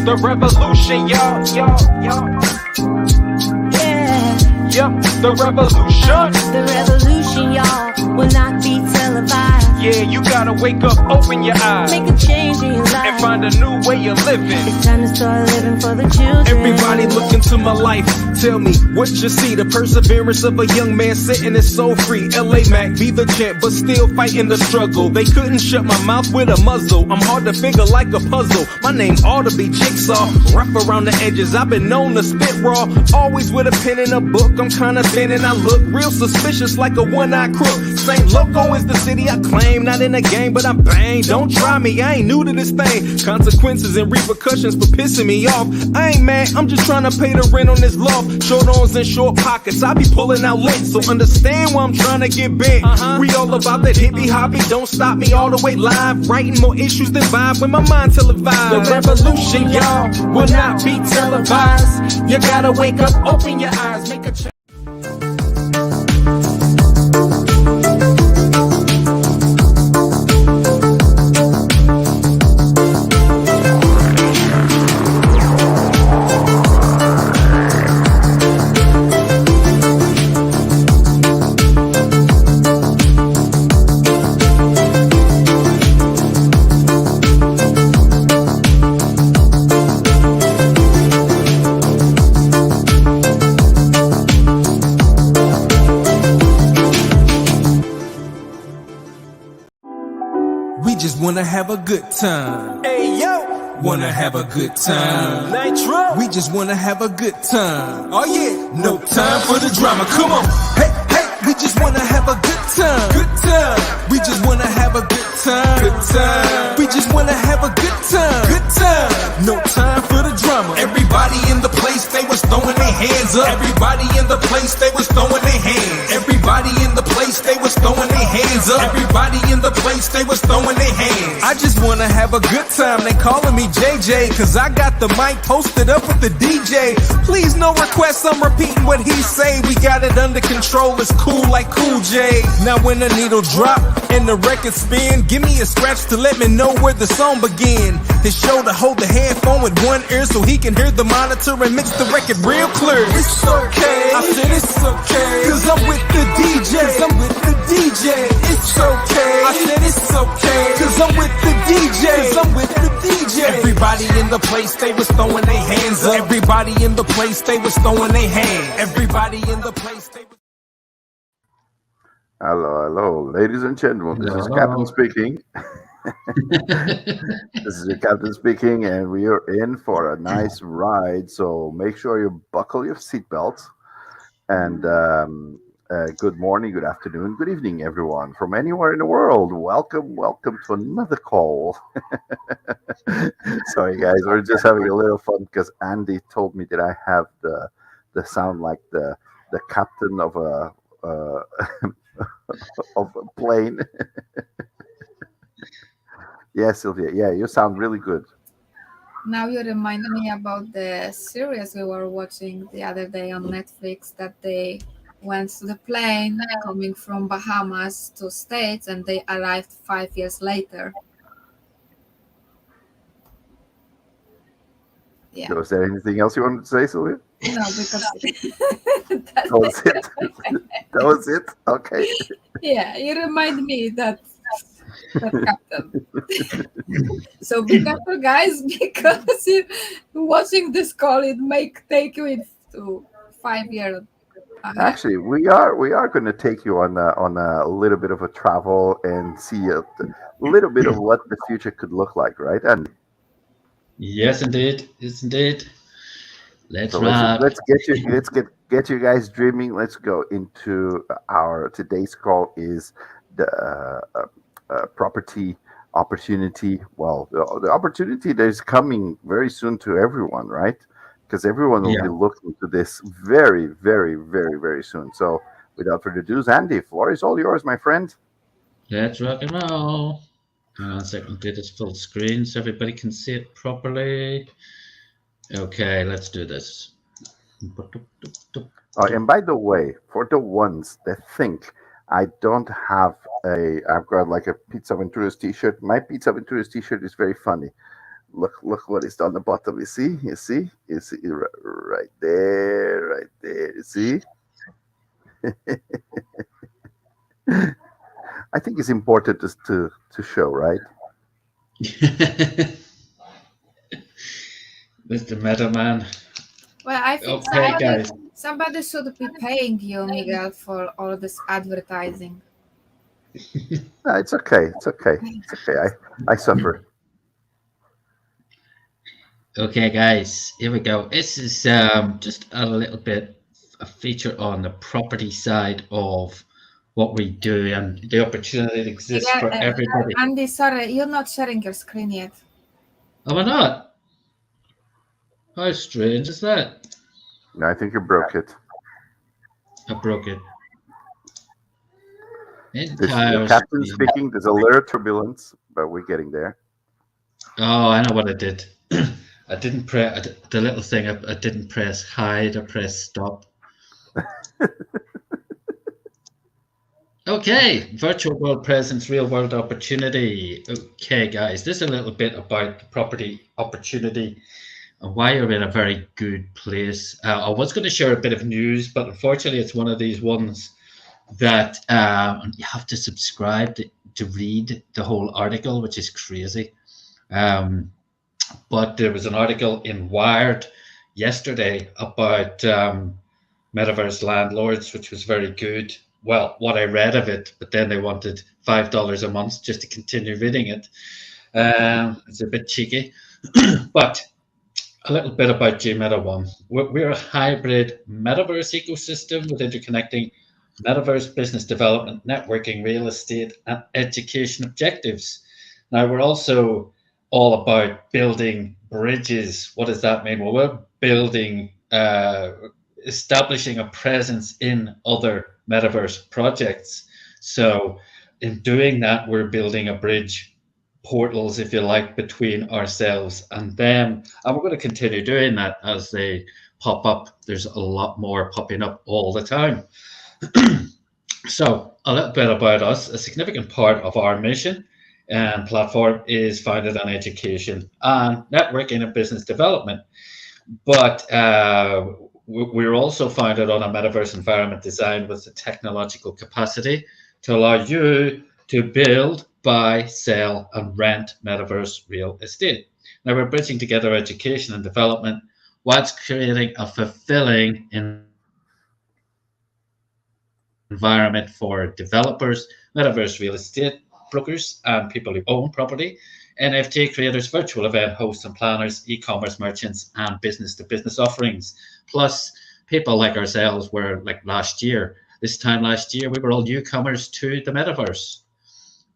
the revolution, y'all. Yeah. Yep, the revolution. The revolution, y'all, will not be televised. Yeah, you gotta wake up, open your eyes, Make a change in your life, and find a new way of living. It's time to start living for the children. Everybody look into my life. Tell me what you see. The perseverance of a young man sitting is so free. LA Mac, be the champ, but still fighting the struggle. They couldn't shut my mouth with a muzzle. I'm hard to figure like a puzzle. My name ought to be Jigsaw. Rough around the edges, I've been known to spit raw. Always with a pen and a book. I'm kinda thin and I look real suspicious like a one-eyed crook. St. Loco is the city I claim. Not in a game, but I'm bang. Don't try me, I ain't new to this thing. Consequences and repercussions for pissing me off. I ain't mad, I'm just trying to pay the rent on this loft. Short arms and short pockets, I be pulling out lint. So understand why I'm trying to get bent. We all about that hippie hoppy, don't stop me all the way live. Writing more issues than vibe when my mind televised. The revolution, y'all, will not be televised. You gotta wake up, open your eyes, make a change. Wanna have a good time. Hey yo, Wanna have a good time. Nitro. We just wanna have a good time. Oh yeah, no time for the drama. Come on. Hey, hey, we just wanna have a good time. Good time. We just wanna have a good time. Good time. We just wanna have a good time. Good time. No time for the drama. Everybody in the place, they was throwing their hands up. Everybody in the place, they was throwing their hands. Everybody in the place, they was throwing their hands up. Everybody in the place, they was throwing their hands. I just wanna have a good time. They calling me JJ, cause I got the mic posted up with the DJ. Please no requests, I'm repeating what he say. We got it under control, it's cool like Cool J. Now when the needle drop and the record spin, give me a scratch to let me know where the song begin. His shoulder hold the headphone with one ear so he can hear the monitor and mix the record real clear. It's okay, I said it's okay, cause I'm with the DJ. Cause I'm with the DJ. It's okay, I said it's okay, cause I'm with the DJ. Cause I'm with the DJ. Everybody in the place, they was throwing their hands up. Everybody in the place, they was throwing their hands. Everybody in the place, they was... Hello, ladies and gentlemen. This is Captain speaking. This is your captain speaking, and we are in for a nice ride. So make sure you buckle your seatbelts. And good morning, good afternoon, good evening, everyone from anywhere in the world. Welcome to another call. Sorry, guys, we're just having a little fun because Andy told me that I have the sound like the captain of a of a plane. Yeah, Sylvia. Yeah, you sound really good. Now you reminded me about the series we were watching the other day on Netflix, that they went to the plane coming from Bahamas to States and they arrived 5 years later. Yeah. Was there anything else you wanted to say, Sylvia? No, because That was it. That was it. Okay. yeah, you remind me that captain. So be careful, guys, because if watching this call, it may take you into 5 years. Actually, we are going to take you on a little bit of a travel and see a little bit of what the future could look like, right? And yes, indeed. Yes, indeed. Let's get you guys dreaming. Let's go into our today's call is the property opportunity. Well, the opportunity that is coming very soon to everyone, right? Because everyone will be looking to this very, very, very, very soon. So, without further ado, Andy, floor is all yours, my friend. Let's rock and roll. Hang on a second, get this full screen so everybody can see it properly. Okay, let's do this. And by the way, for the ones that think I don't have I've got like a Pizza Venturas t-shirt. My Pizza Venturas t-shirt is very funny. Look what is on the bottom. You see right there. You see. I think it's important to show, right? Mr. Metaman. Well, I think Okay, guys. somebody should be paying you, Miguel, for all this advertising. No, it's okay. I suffer. Okay, guys, here we go. This is just a little bit a feature on the property side of what we do and the opportunity that exists for everybody. Andy, sorry, you're not sharing your screen yet. Am I not? How strange is that? No, I think you broke it. I broke it. The captain speaking. There's a little turbulence, but we're getting there. Oh, I know what I did. I didn't press the little thing. I didn't press hide. I pressed stop. Okay, virtual world presence, real world opportunity. Okay, guys, this is a little bit about the property opportunity and why you're in a very good place. I was going to share a bit of news, but unfortunately, it's one of these ones that you have to subscribe to read the whole article, which is crazy. But there was an article in Wired yesterday about metaverse landlords, which was very good. Well, what I read of it, but then they wanted $5 a month just to continue reading it. It's a bit cheeky, but a little bit about GMeta1. We're a hybrid metaverse ecosystem with interconnecting metaverse business development, networking, real estate, and education objectives. Now, we're also all about building bridges. What does that mean? Well, we're building, establishing a presence in other metaverse projects. So in doing that, we're building a bridge, portals, if you like, between ourselves and them. And we're going to continue doing that as they pop up. There's a lot more popping up all the time. So a little bit about us. A significant part of our mission and platform is founded on education and networking and business development. But we're also founded on a metaverse environment designed with the technological capacity to allow you to build, buy, sell, and rent metaverse real estate. Now, we're bridging together education and development whilst creating a fulfilling environment for developers, metaverse real estate brokers, and people who own property, NFT creators, virtual event hosts and planners, e-commerce merchants, and business-to-business offerings. Plus, people like ourselves were like this time last year, we were all newcomers to the metaverse.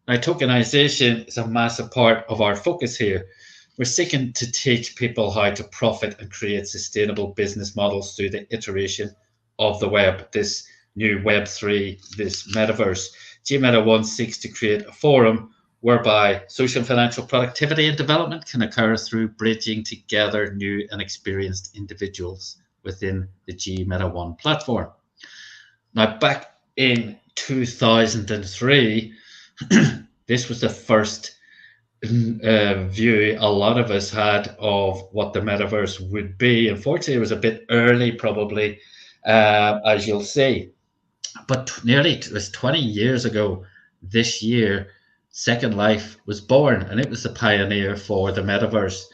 Now, tokenization is a massive part of our focus here. We're seeking to teach people how to profit and create sustainable business models through the iteration of the web, this new Web3, this metaverse. GMeta1 seeks to create a forum whereby social and financial productivity and development can occur through bridging together new and experienced individuals within the GMeta1 platform. Now, back in 2003, this was the first view a lot of us had of what the metaverse would be. Unfortunately, it was a bit early, probably, as you'll see. But it was 20 years ago this year, Second Life was born, and it was the pioneer for the metaverse.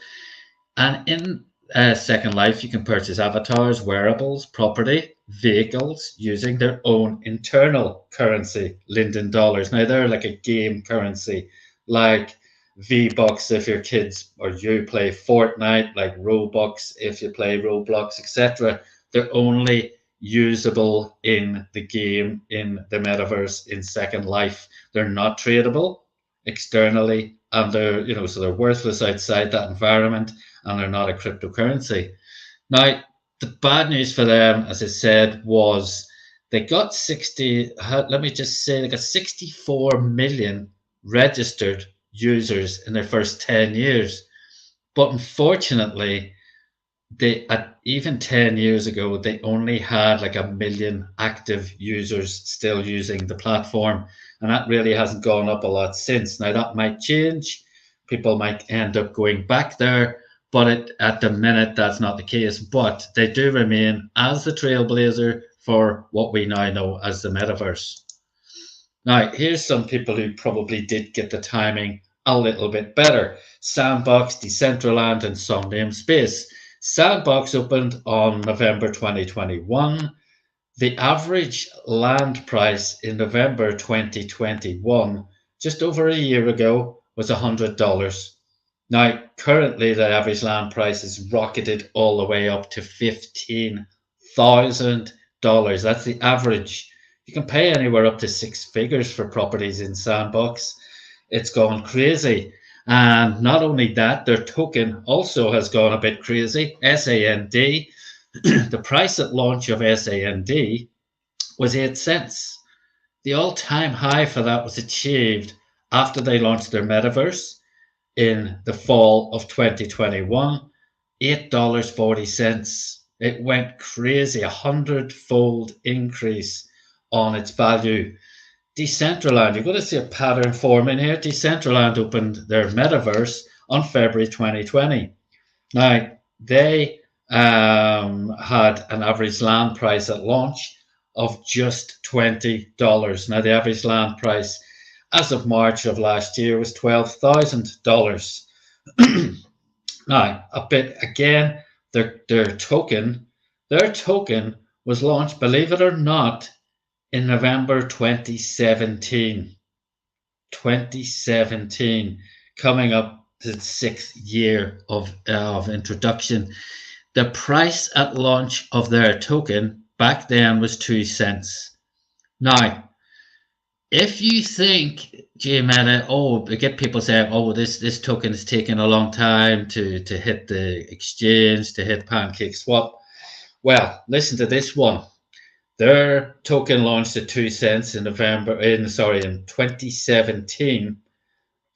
And in Second Life, you can purchase avatars, wearables, property, vehicles using their own internal currency, Linden dollars. Now, they're like a game currency, like V-Bucks if your kids or you play Fortnite, like Robux if you play Roblox, etc. They're only usable in the game, in the metaverse, in Second Life. They're not tradable externally, and they're so they're worthless outside that environment, and they're not a cryptocurrency. Now, the bad news for them, as I said, was they got 64 million registered users in their first 10 years. But unfortunately, even 10 years ago, they only had like 1 million active users still using the platform. And that really hasn't gone up a lot since. Now, that might change, people might end up going back there, but at the minute that's not the case. But they do remain as the trailblazer for what we now know as the metaverse. Now, here's some people who probably did get the timing a little bit better. Sandbox, Decentraland, and Somnium Space. Sandbox opened on November 2021. The average land price in November 2021, just over a year ago, was $100. Now, currently, the average land price is rocketed all the way up to $15,000. That's the average. You can pay anywhere up to 6 figures for properties in Sandbox. It's gone crazy. And not only that, their token also has gone a bit crazy. SAND, the price at launch of SAND was 8 cents. The all-time high for that was achieved after they launched their metaverse in the fall of 2021, $8.40. It went crazy, 100-fold increase on its value. Decentraland, you're going to see a pattern forming here. Decentraland opened their metaverse on February 2020. Now, they had an average land price at launch of just $20. Now, the average land price as of March of last year was $12,000. Now, a bit again, their token was launched, believe it or not, in November 2017. 2017, coming up to the 6th year of introduction. The price at launch of their token back then was 2 cents. Now, if you think Meta, we get people saying, this token is taking a long time to hit the exchange, to hit PancakeSwap. Well, listen to this one. Their token launched at 2 cents in 2017.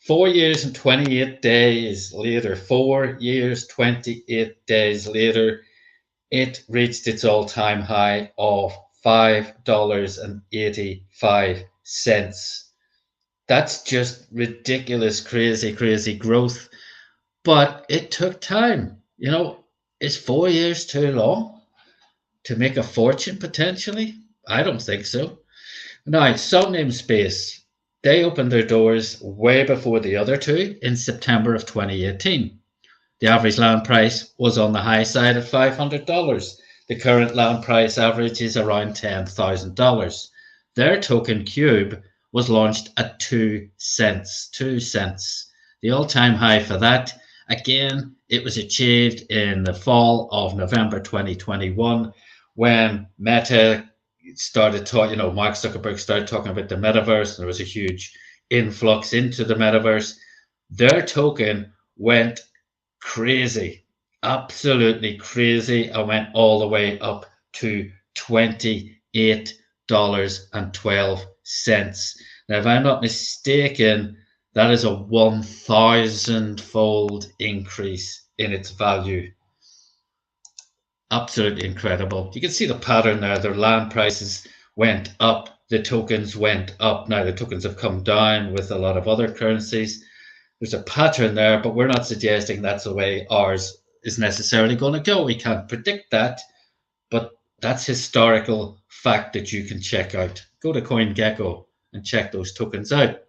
4 years and 28 days later, 4 years, 28 days later, it reached its all-time high of $5.85. That's just ridiculous, crazy growth. But it took time. Is 4 years too long to make a fortune potentially? I don't think so. Now, Somnium Space, they opened their doors way before the other two in September of 2018. The average land price was on the high side at $500. The current land price average is around $10,000. Their token Cube was launched at 2 cents. 2 cents. The all-time high for that, again, it was achieved in the fall of November 2021 when Meta started talking, Mark Zuckerberg started talking about the metaverse, and there was a huge influx into the metaverse. Their token went crazy, absolutely crazy, and went all the way up to $28.12. Now, if I'm not mistaken, that is a 1,000-fold increase in its value. Absolutely incredible. You can see the pattern there. Their land prices went up, the tokens went up. Now, the tokens have come down with a lot of other currencies. There's a pattern there, but we're not suggesting that's the way ours is necessarily going to go. We can't predict that, but that's historical fact that you can check out. Go to CoinGecko and check those tokens out.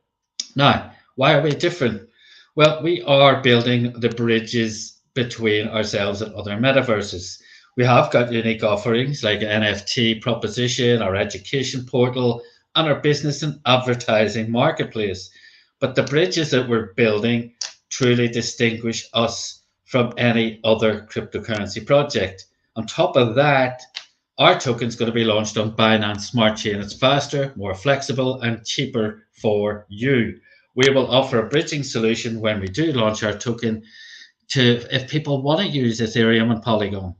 Now, why are we different? Well, we are building the bridges between ourselves and other metaverses. We have got unique offerings like NFT proposition, our education portal, and our business and advertising marketplace. But the bridges that we're building truly distinguish us from any other cryptocurrency project. On top of that, our token is going to be launched on Binance Smart Chain. It's faster, more flexible, and cheaper for you. We will offer a bridging solution when we do launch our token if people want to use Ethereum and Polygon.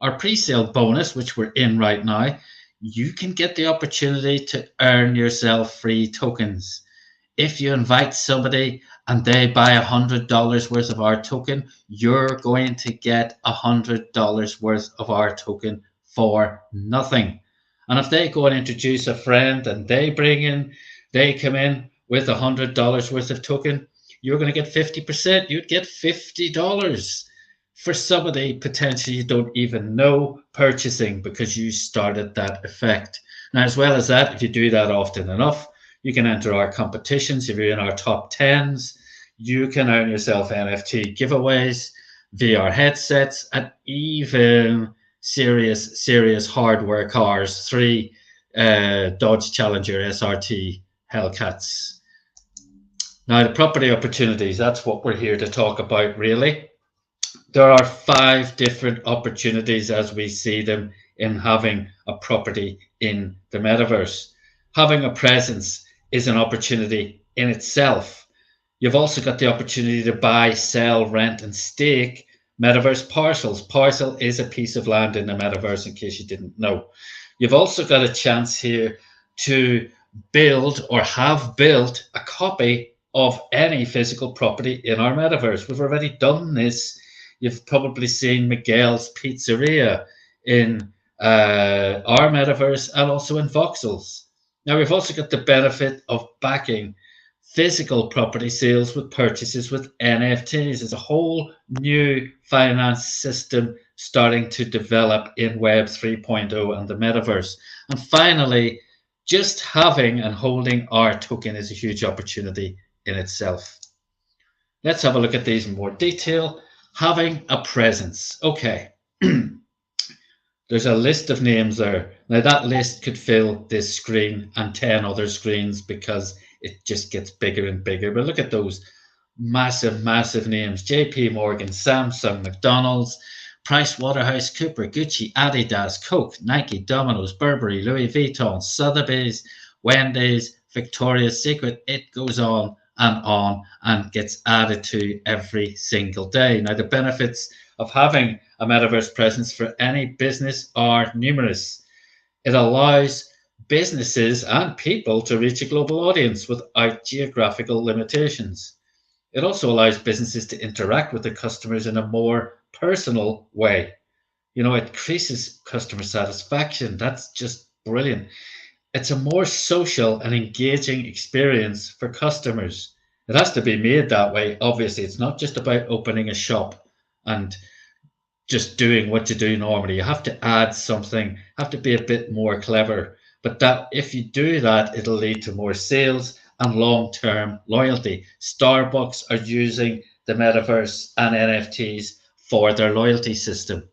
Our pre-sale bonus, which we're in right now, you can get the opportunity to earn yourself free tokens. If you invite somebody and they buy $100 worth of our token, you're going to get $100 worth of our token for nothing. And if they go and introduce a friend and they come in with $100 worth of token, you're going to get 50%. You'd get $50 for somebody potentially you don't even know purchasing because you started that effect. Now, as well as that, if you do that often enough, you can enter our competitions. If you're in our top 10s, you can earn yourself NFT giveaways, VR headsets, and even serious hardware cars, 3 Dodge Challenger SRT Hellcats. Now, the property opportunities, that's what we're here to talk about, really. There are 5 different opportunities as we see them in having a property in the metaverse. Having a presence is an opportunity in itself. You've also got the opportunity to buy, sell, rent, and stake metaverse parcels. Parcel is a piece of land in the metaverse, in case you didn't know. You've also got a chance here to build or have built a copy of any physical property in our metaverse. We've already done this. You've probably seen Miguel's Pizzeria in our metaverse and also in Voxels. Now, we've also got the benefit of backing physical property sales with purchases with NFTs. There's a whole new finance system starting to develop in Web 3.0 and the metaverse. And finally, just having and holding our token is a huge opportunity in itself. Let's have a look at these in more detail. Having a presence. Okay. There's a list of names there. Now, that list could fill this screen and 10 other screens because it just gets bigger and bigger. But look at those massive names. JP Morgan, Samsung, McDonald's, PricewaterhouseCoopers, Gucci, Adidas, Coke, Nike, Domino's, Burberry, Louis Vuitton, Sotheby's, Wendy's, Victoria's Secret. It goes on and gets added to every single day. Now, the benefits of having a metaverse presence for any business are numerous. It allows businesses and people to reach a global audience without geographical limitations. It also allows businesses to interact with their customers in a more personal way. You know, it increases customer satisfaction. That's just brilliant. It's a more social and engaging experience for customers. It has to be made that way. Obviously, it's not just about opening a shop and just doing what you do normally. You have to add something, have to be a bit more clever. But that if you do that, it'll lead to more sales and long-term loyalty. Starbucks are using the metaverse and NFTs for their loyalty system.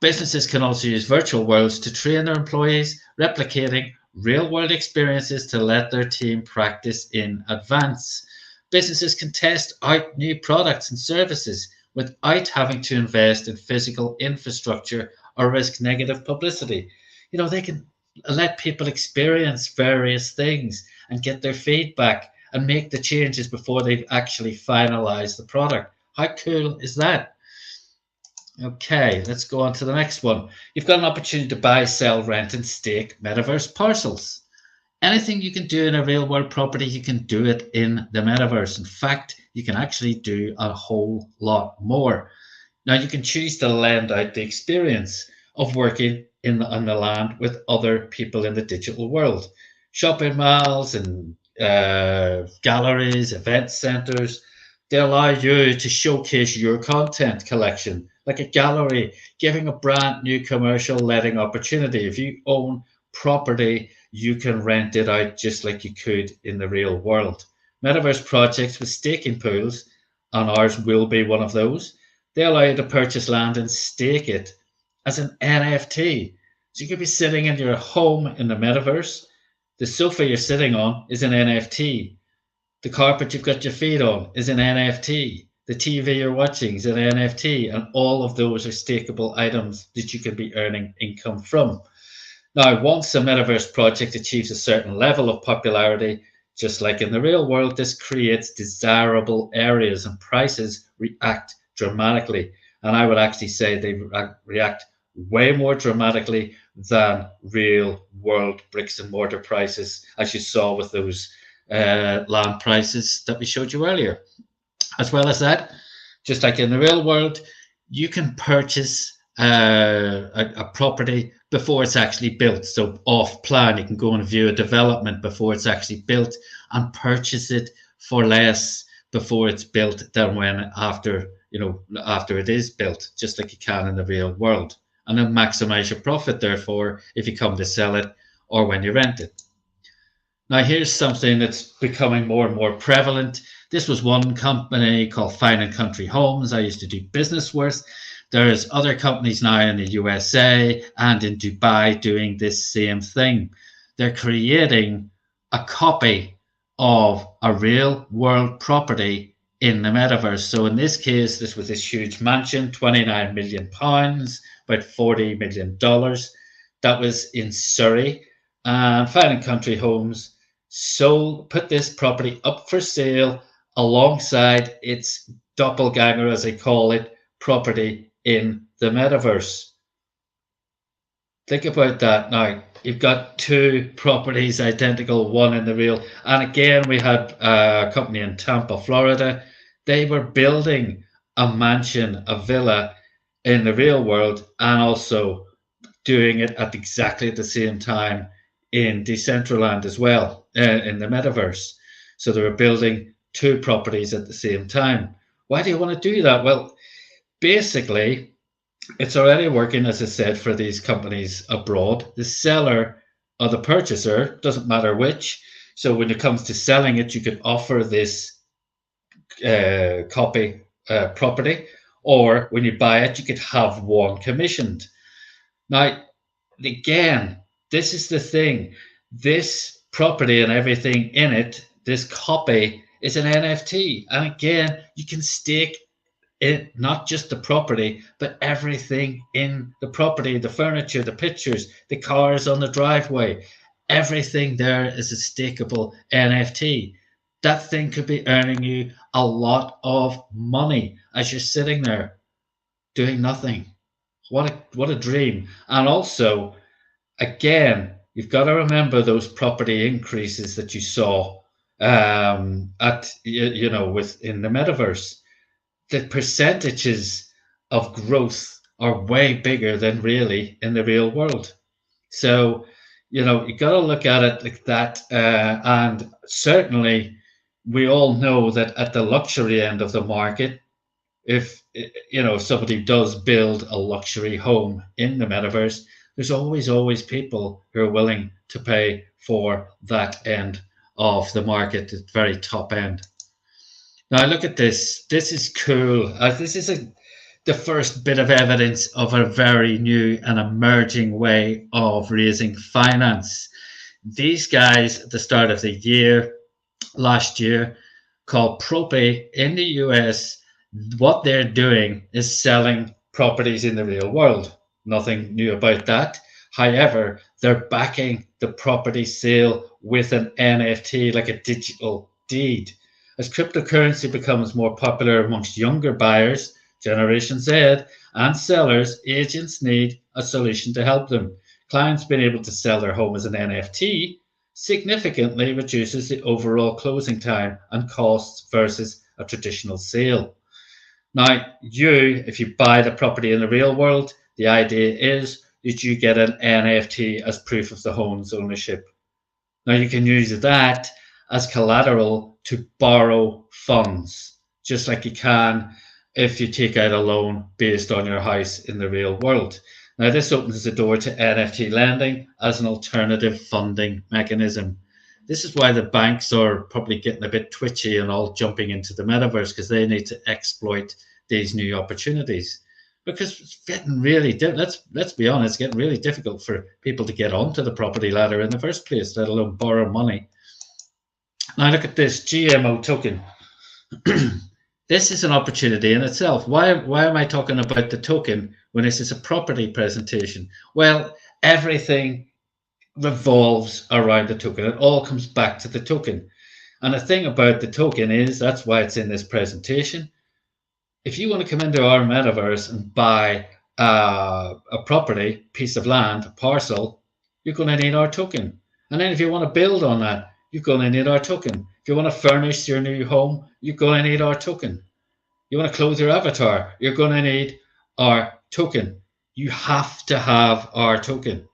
Businesses can also use virtual worlds to train their employees, replicating real-world experiences to let their team practice in advance. Businesses can test out new products and services without having to invest in physical infrastructure or risk negative publicity. You know, they can let people experience various things and get their feedback and make the changes before they've actually finalized the product. How cool is that? Okay, let's go on to the next one. You've got an opportunity to buy, sell, rent, and stake metaverse parcels. Anything you can do in a real world property, you can do it in the metaverse. In fact, you can actually do a whole lot more. Now, you can choose to lend out the experience of working on the land with other people in the digital world. Shopping malls and galleries, event centers, they allow you to showcase your content collection, like a gallery giving a brand new commercial letting opportunity. If you own property, you can rent it out just like you could in the real world. Metaverse projects with staking pools, and ours will be one of those, they allow you to purchase land and stake it as an NFT. So you could be sitting in your home in the metaverse. The sofa you're sitting on is an NFT. The carpet you've got your feet on is an NFT. The TV you're watching is an NFT, and all of those are stakeable items that you could be earning income from. Now, once a metaverse project achieves a certain level of popularity, just like in the real world, this creates desirable areas and prices react dramatically. And I would actually say they react way more dramatically than real world bricks and mortar prices, as you saw with those land prices that we showed you earlier. As well as that, just like in the real world, you can purchase a property before it's actually built. So off plan, you can go and view a development before it's actually built and purchase it for less, before it's built than when after it is built, just like you can in the real world. And then maximize your profit, therefore, if you come to sell it or when you rent it. Now, here's something that's becoming more and more prevalent. This was one company called Fine & Country Homes I used to do business with. There's other companies now in the USA and in Dubai doing this same thing. They're creating a copy of a real world property in the metaverse. So in this case, this was this huge mansion, £29 million, about $40 million. That was in Surrey. And Fine & Country Homes put this property up for sale alongside its doppelganger, as they call it, property in the metaverse. Think about that now. You've got two properties identical, one in the real. And again, we had a company in Tampa, Florida. They were building a mansion, a villa in the real world, and also doing it at exactly the same time in Decentraland as well, in the metaverse. So they were building two properties at the same time. Why do you want to do that? Well, basically, it's already working, as I said, for these companies abroad. The seller or the purchaser, doesn't matter which. So when it comes to selling it, you could offer this copy property, or when you buy it, you could have one commissioned. Now, again, this is the thing. This property and everything in it, this copy, is an NFT. And again, you can stake it, not just the property, but everything in the property, the furniture, the pictures, the cars on the driveway. Everything there is a stakeable NFT. That thing could be earning you a lot of money as you're sitting there doing nothing. What a dream. And also, again, you've got to remember those property increases that you saw within the metaverse. The percentages of growth are way bigger than really in the real world. So, you got to look at it like that. And certainly, we all know that at the luxury end of the market, if somebody does build a luxury home in the metaverse, there's always people who are willing to pay for that end of the market, the very top end. Now look at this. This is cool. This is the first bit of evidence of a very new and emerging way of raising finance. These guys at the start of the year, last year, called Propy in the US, what they're doing is selling properties in the real world. Nothing new about that. However, they're backing the property sale with an NFT, like a digital deed. As cryptocurrency becomes more popular amongst younger buyers, Generation Z, and sellers, agents need a solution to help them. Clients being able to sell their home as an NFT significantly reduces the overall closing time and costs versus a traditional sale. Now, if you buy the property in the real world, the idea is that you get an NFT as proof of the home's ownership. Now, you can use that as collateral to borrow funds, just like you can if you take out a loan based on your house in the real world. Now, this opens the door to NFT lending as an alternative funding mechanism. This is why the banks are probably getting a bit twitchy and all jumping into the metaverse, because they need to exploit these new opportunities. Because it's getting really, let's be honest, it's getting really difficult for people to get onto the property ladder in the first place, let alone borrow money. Now look at this GMO token. This is an opportunity in itself. Why am I talking about the token when this is a property presentation? Well, everything revolves around the token. It all comes back to the token. And the thing about the token is, that's why it's in this presentation. If you want to come into our metaverse and buy a property, piece of land, a parcel, you're going to need our token. And then if you want to build on that, you're going to need our token. If you want to furnish your new home, you're going to need our token. You want to clothe your avatar, you're going to need our token. You have to have our token.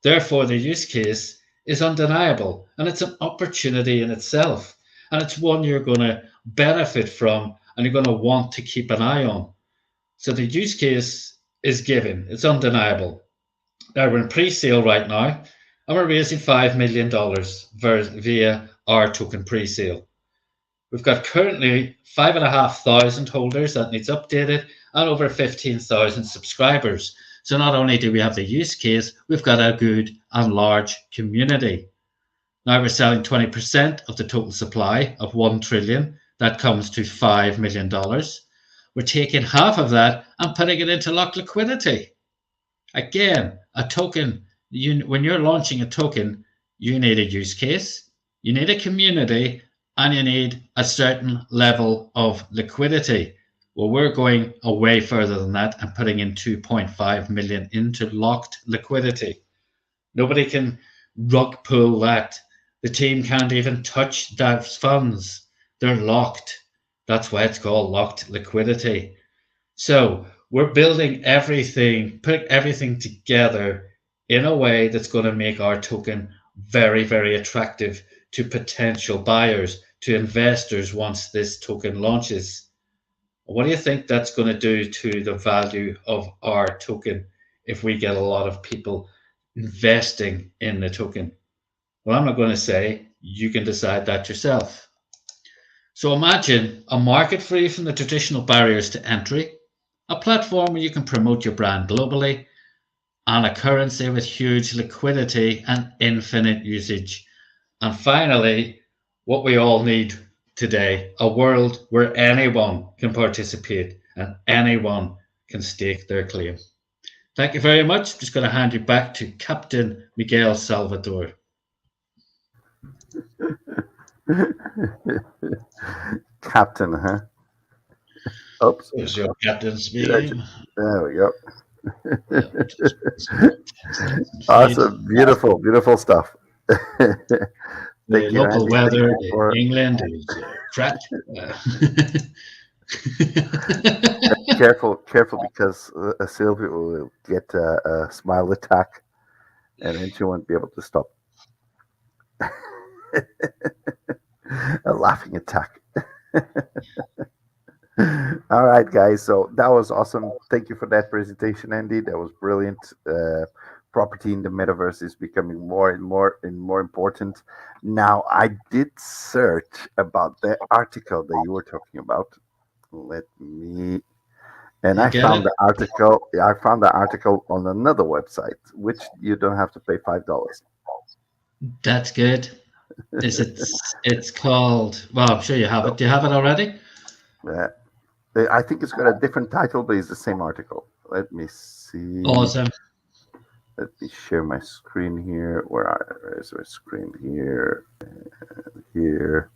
Therefore, the use case is undeniable, and it's an opportunity in itself. And it's one you're going to benefit from and you're going to want to keep an eye on. So the use case is given, it's undeniable. Now we're in pre-sale right now, and we're raising $5 million via our token pre-sale. We've got currently 5,500 holders that needs updated and over 15,000 subscribers. So not only do we have the use case, we've got a good and large community. Now we're selling 20% of the total supply of 1 trillion. That comes to $5 million. We're taking half of that and putting it into locked liquidity. Again, a token, when you're launching a token, you need a use case, you need a community, and you need a certain level of liquidity. Well, we're going away further than that and putting in 2.5 million into locked liquidity. Nobody can rug pull that. The team can't even touch those funds. They're locked. That's why it's called locked liquidity. So we're building everything, putting everything together in a way that's going to make our token very, very attractive to potential buyers, to investors once this token launches. What do you think that's going to do to the value of our token if we get a lot of people investing in the token? Well, I'm not going to say, you can decide that yourself. So imagine a market free from the traditional barriers to entry, a platform where you can promote your brand globally, and a currency with huge liquidity and infinite usage. And finally, what we all need today, a world where anyone can participate and anyone can stake their claim. Thank you very much. I'm just going to hand you back to Captain Miguel Salvador. Captain, huh? Oops. Here's your captain speaking. There we go. Awesome. Beautiful, beautiful stuff. The local weather in England is crap. Careful, because Sylvia will get a smile attack, and then she won't be able to stop. A laughing attack. All right, guys. So that was awesome. Thank you for that presentation, Andy. That was brilliant. Property in the metaverse is becoming more and more important. Now, I did search about the article that you were talking about. Let me. And I found the article. I found the article on another website, which you don't have to pay $5. That's good. It's called. Well, I'm sure you have it. Do you have it already? Yeah. I think it's got a different title, but it's the same article. Let me see. Awesome. Let me share my screen here. Where is my screen? Here, here,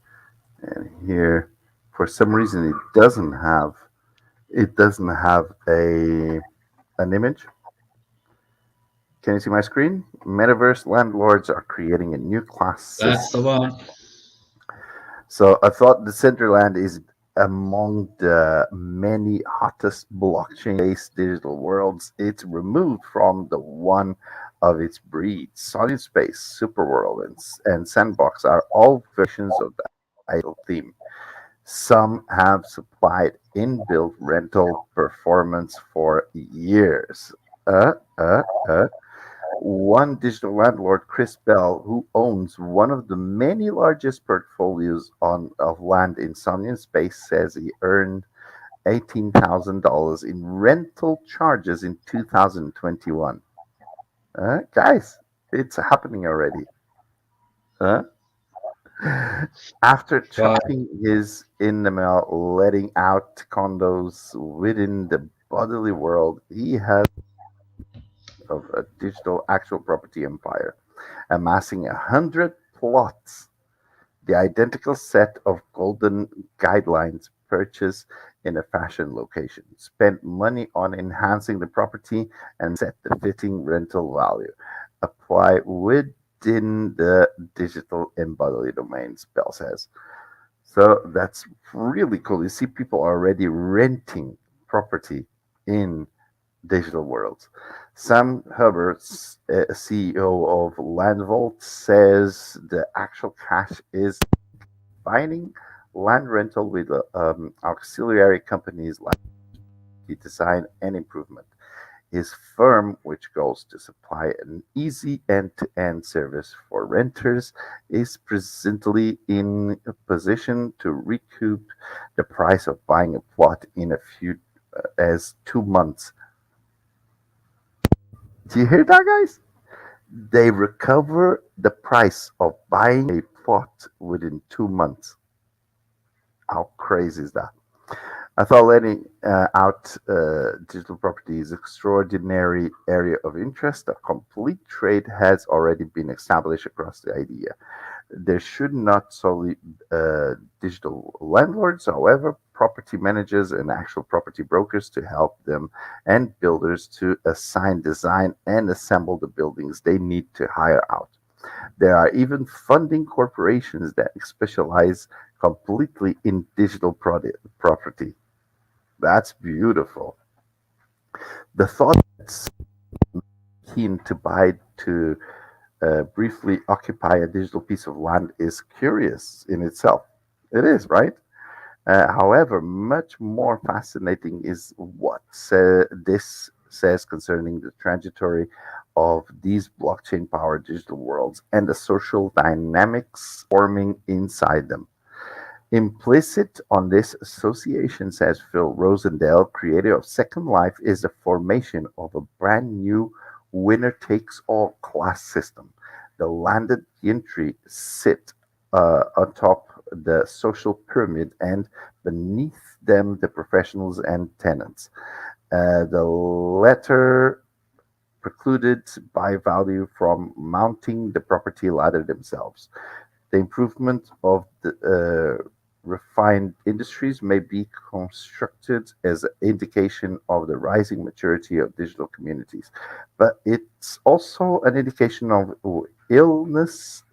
and here. For some reason, it doesn't have an image. Can you see my screen? Metaverse landlords are creating a new class. That's the one. So I thought Decentraland is among the many hottest blockchain-based digital worlds. It's removed from the one of its breed. Solid Space, Superworld, and Sandbox are all versions of the idle theme. Some have supplied inbuilt rental performance for years. One digital landlord, Chris Bell, who owns one of the many largest portfolios of land in Sonian Space, says he earned $18,000 in rental charges in 2021. Guys, it's happening already. After chopping his in the mail, letting out condos within the bodily world, he has of a digital actual property empire, amassing 100 plots, the identical set of golden guidelines purchased in a fashion location, spent money on enhancing the property and set the fitting rental value. Apply within the digital embodied domains, Bell says. So that's really cool. You see people already renting property in digital worlds. Sam Hubbard, CEO of LandVault, says the actual cash is combining land rental with auxiliary companies like design and improvement. His firm, which goes to supply an easy end-to-end service for renters, is presently in a position to recoup the price of buying a plot in a few as 2 months. Do you hear that, guys? They recover the price of buying a plot within 2 months. How crazy is that? I thought letting out digital property is extraordinary area of interest. A complete trade has already been established across the idea. There should not solely digital landlords, however, property managers and actual property brokers to help them and builders to assign, design, and assemble the buildings they need to hire out. There are even funding corporations that specialize completely in digital property. That's beautiful. The thought that's keen to buy to briefly occupy a digital piece of land is curious in itself. It is, right? However, much more fascinating is what this says concerning the trajectory of these blockchain powered digital worlds and the social dynamics forming inside them. Implicit on this association, says Phil Rosendale, creator of Second Life, is the formation of a brand new winner takes all class system. The landed gentry sit atop the social pyramid, and beneath them, the professionals and tenants. The latter precluded by value from mounting the property ladder themselves. The improvement of the refined industries may be constructed as an indication of the rising maturity of digital communities, but it's also an indication of illness,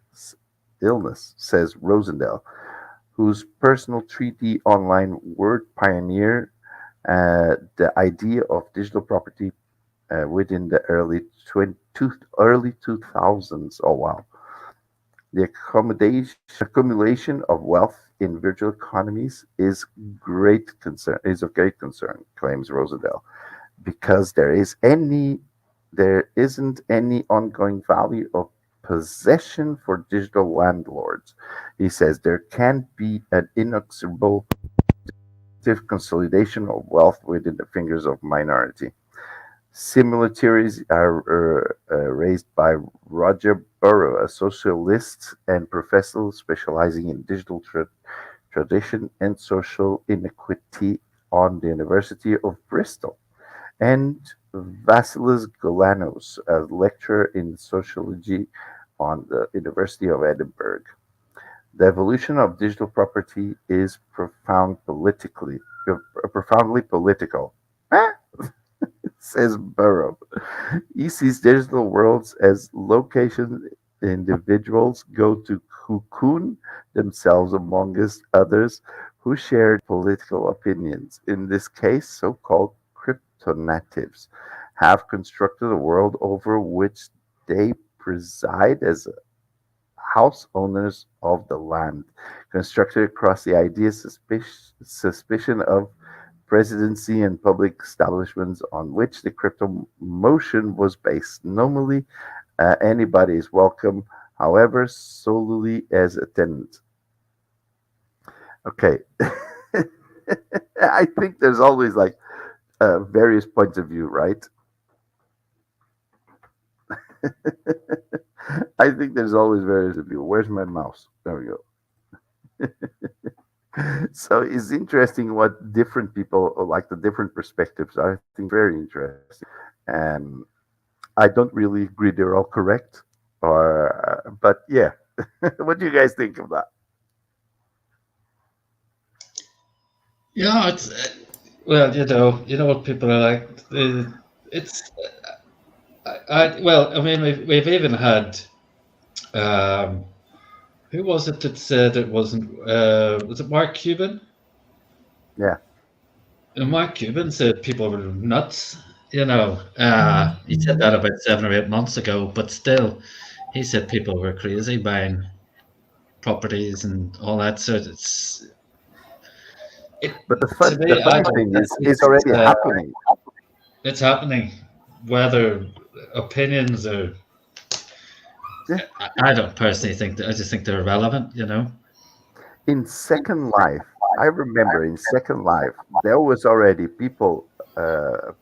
says Rosendale, whose personal 3D online word pioneer the idea of digital property within the early 2000s. Oh wow. The accumulation of wealth in virtual economies is of great concern, claims Rosendale, because there isn't any ongoing value of possession for digital landlords. He says there can be an inexorable consolidation of wealth within the fingers of minority. Similar theories are raised by Roger Burrow, a socialist and professor specializing in digital tradition and social inequity on the University of Bristol, and Vasilis Golanos, a lecturer in sociology on the University of Edinburgh. The evolution of digital property is profoundly political. Says Burrow. He sees digital worlds as locations individuals go to cocoon themselves amongst others who share political opinions. In this case, so-called crypto-natives have constructed a world over which they preside as house owners of the land, constructed across the idea suspicion of presidency and public establishments on which the crypto motion was based. Normally, anybody is welcome, however, solely as a tenant. Okay. I think there's always like various points of view, right? I think there's always various of view. Where's my mouse? There we go. So it's interesting what different people like, the different perspectives. I think very interesting, and I don't really agree they're all correct, or but yeah. What do you guys think of that? Yeah, it's well, you know what people are like. It's well, I mean, we've even had. Who was it that said it wasn't? Was it Mark Cuban? Yeah. And Mark Cuban said people were nuts. He said that about 7 or 8 months ago, but still, he said people were crazy buying properties and all that. So But To me, the I funny don't thing think is, it's already happening. it's happening. Whether opinions are, Yeah. I don't personally think that. I just think they're irrelevant. In Second Life, I remember in Second Life, there was already people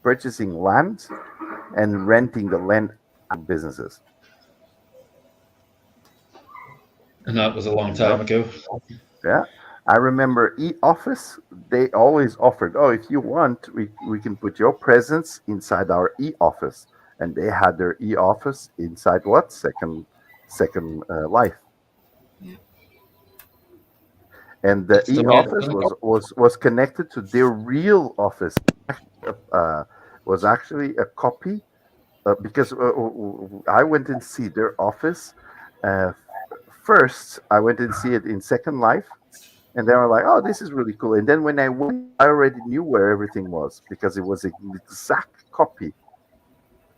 purchasing land and renting the land out businesses. And that was a long You know? time ago. Yeah. I remember e-office, they always offered, oh, if you want, we can put your presence inside our e-office. And they had their e-office inside what? Second Life. Yeah. And the It's the way to e-office go. was connected to their real office. Was actually a copy because I went and see their office. Uh, First, I went and see it in Second Life, and they were like, "Oh, this is really cool." And then when I went, I already knew where everything was because it was an exact copy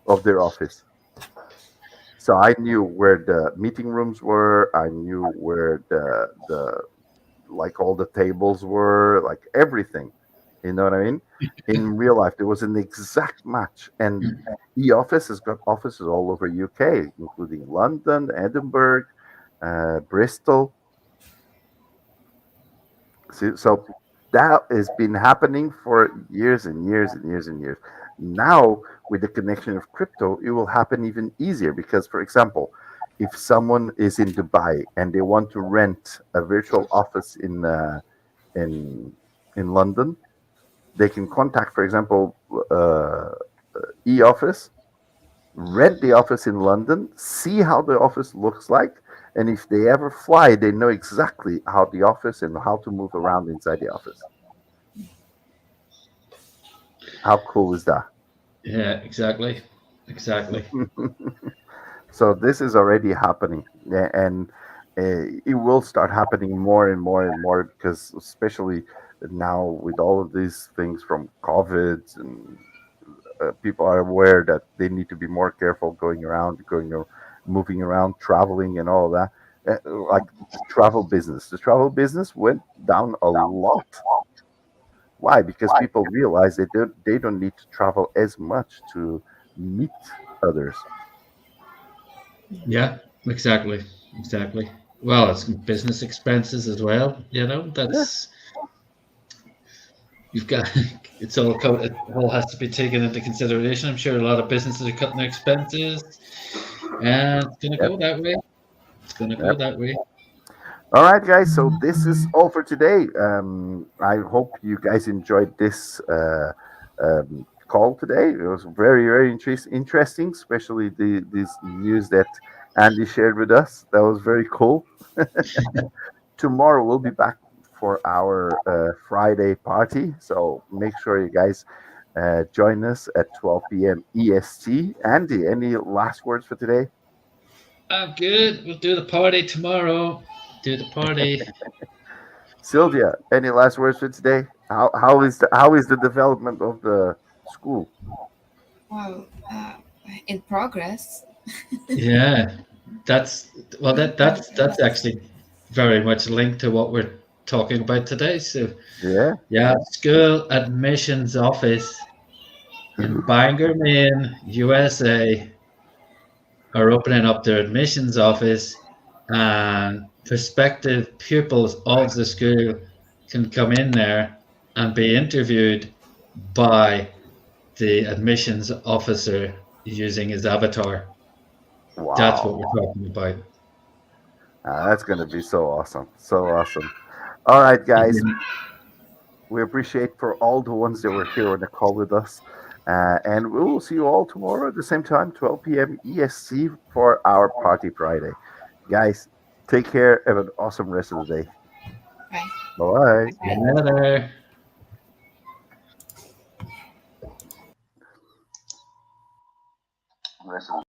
of their office. So I knew where the meeting rooms were. I knew where the like all the tables were, like everything. You know what I mean? In real life, there was an exact match, and e-office has got offices all over UK, including London, Edinburgh, Bristol. So that has been happening for years and years and years and years. Now, with the connection of crypto, it will happen even easier because, for example, if someone is in Dubai and they want to rent a virtual office in London, they can contact, for example, e-office, rent the office in London, see how the office looks like, and if they ever fly, they know exactly how the office and how to move around inside the office. How cool is that? Yeah, exactly. So this is already happening, and it will start happening more and more and more because, especially now with all of these things from COVID, and people are aware that they need to be more careful moving around, traveling, and all of that. Like the travel business went down a lot. Why? Because people realize they don't need to travel as much to meet others. Yeah, exactly. Well, it's business expenses as well. Yeah. That's you've got. It all has to be taken into consideration. I'm sure a lot of businesses are cutting their expenses, and it's going to go Yep. that way. It's going to go Yep. that way. All right, guys. So this is all for today. I hope you guys enjoyed this call today. It was very, very interesting, especially this news that Andy shared with us. That was very cool. Tomorrow we'll be back for our Friday party. So make sure you guys join us at 12 p.m. EST. Andy, any last words for today? I'm good. We'll do the party tomorrow. Do the party. Sylvia, any last words for today? How is the development of the school? Well, in progress. Yeah, that's actually very much linked to what we're talking about today. So Yeah. yeah, school admissions office in Bangor, Maine, USA are opening up their admissions office, and prospective pupils of the school can come in there and be interviewed by the admissions officer using his avatar. That's what Wow. we're talking about. That's gonna be so awesome. So awesome. All right, guys. We appreciate for all the ones that were here on the call with us. And we will see you all tomorrow at the same time, 12 p.m. ESC for our Party Friday. Guys, take care. Have an awesome rest of the day. Right. Bye. See you later. Bye.